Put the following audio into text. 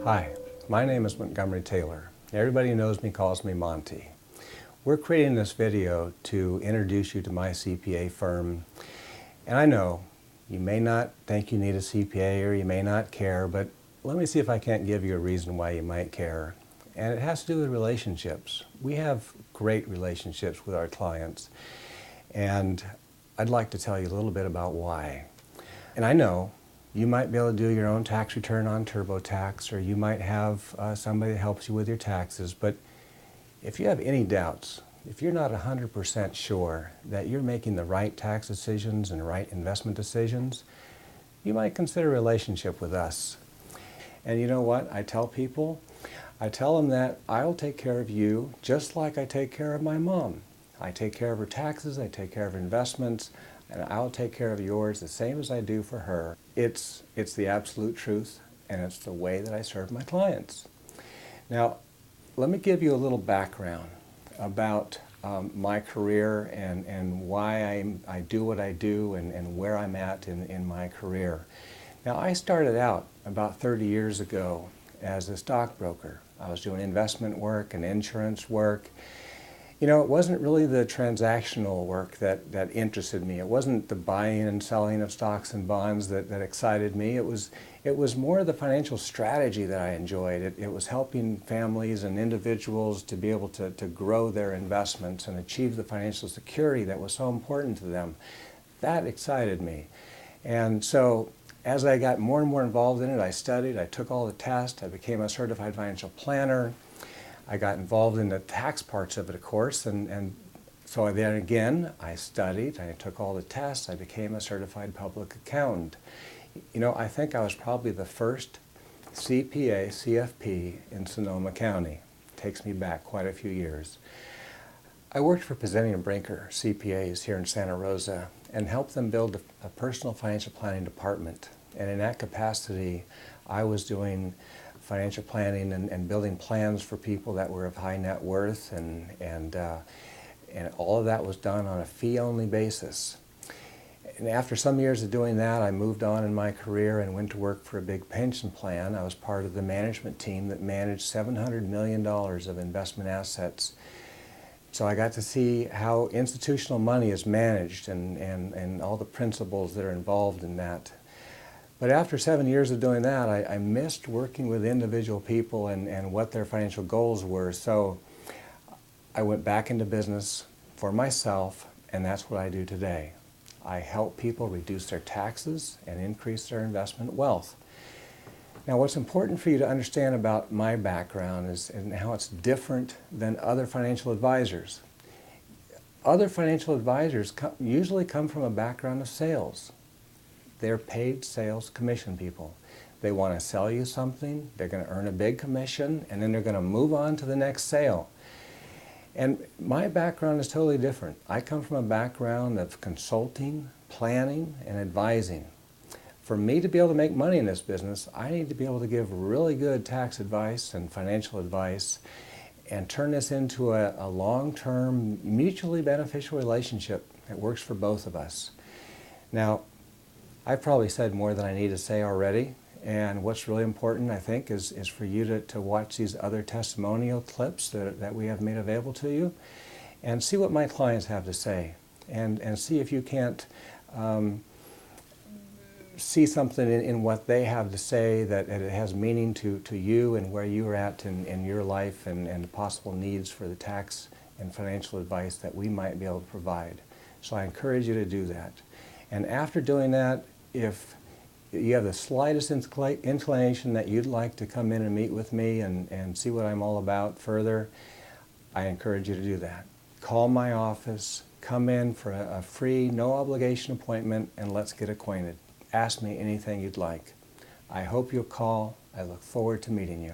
Hi, my name is Montgomery Taylor. Everybody who knows me calls me Monty. We're creating this video to introduce you to my CPA firm. And I know you may not think you need a CPA or you may not care, but let me see if I can't give you a reason why you might care. And it has to do with relationships. We have great relationships with our clients. And I'd like to tell you a little bit about why. And I know you might be able to do your own tax return on TurboTax, or you might have somebody that helps you with your taxes. But if you have any doubts, if you're not 100% sure that you're making the right tax decisions and the right investment decisions, you might consider a relationship with us. And you know what I tell people? I tell them that I'll take care of you just like I take care of my mom. I take care of her taxes, I take care of her investments, and I'll take care of yours the same as I do for her. It's the absolute truth, and it's the way that I serve my clients. Now, let me give you a little background about my career and why I do what I do and where I'm at in my career. Now, I started out about 30 years ago as a stockbroker. I was doing investment work and insurance work. You know, it wasn't really the transactional work that interested me. It wasn't the buying and selling of stocks and bonds that excited me. It was more the financial strategy that I enjoyed. It was helping families and individuals to be able to grow their investments and achieve the financial security that was so important to them. That excited me. And so as I got more and more involved in it, I studied, I took all the tests, I became a certified financial planner. I got involved in the tax parts of it, of course, and so then again, I studied, I took all the tests, I became a certified public accountant. You know, I think I was probably the first CPA, CFP in Sonoma County. It takes me back quite a few years. I worked for Pizzeni & Brinker CPAs here in Santa Rosa and helped them build a personal financial planning department. And in that capacity, I was doing financial planning and building plans for people that were of high net worth, and all of that was done on a fee-only basis. And after some years of doing that, I moved on in my career and went to work for a big pension plan. I was part of the management team that managed $700 million of investment assets. So I got to see how institutional money is managed and all the principles that are involved in that. But after 7 years of doing that, I missed working with individual people and what their financial goals were. So I went back into business for myself, and that's what I do today. I help people reduce their taxes and increase their investment wealth. Now, what's important for you to understand about my background is and how it's different than other financial advisors. Other financial advisors usually come from a background of sales. They're paid sales commission people. They want to sell you something, they're going to earn a big commission, and then they're going to move on to the next sale. And my background is totally different. I come from a background of consulting, planning, and advising. For me to be able to make money in this business, I need to be able to give really good tax advice and financial advice and turn this into a long-term, mutually beneficial relationship that works for both of us. Now, I've probably said more than I need to say already, and what's really important, I think, is for you to watch these other testimonial clips that we have made available to you and see what my clients have to say and see if you can't see something in what they have to say that it has meaning to you and where you're at in your life and the possible needs for the tax and financial advice that we might be able to provide. So I encourage you to do that. And after doing that, if you have the slightest inclination that you'd like to come in and meet with me and see what I'm all about further, I encourage you to do that. Call my office, come in for a free, no obligation appointment, and let's get acquainted. Ask me anything you'd like. I hope you'll call. I look forward to meeting you.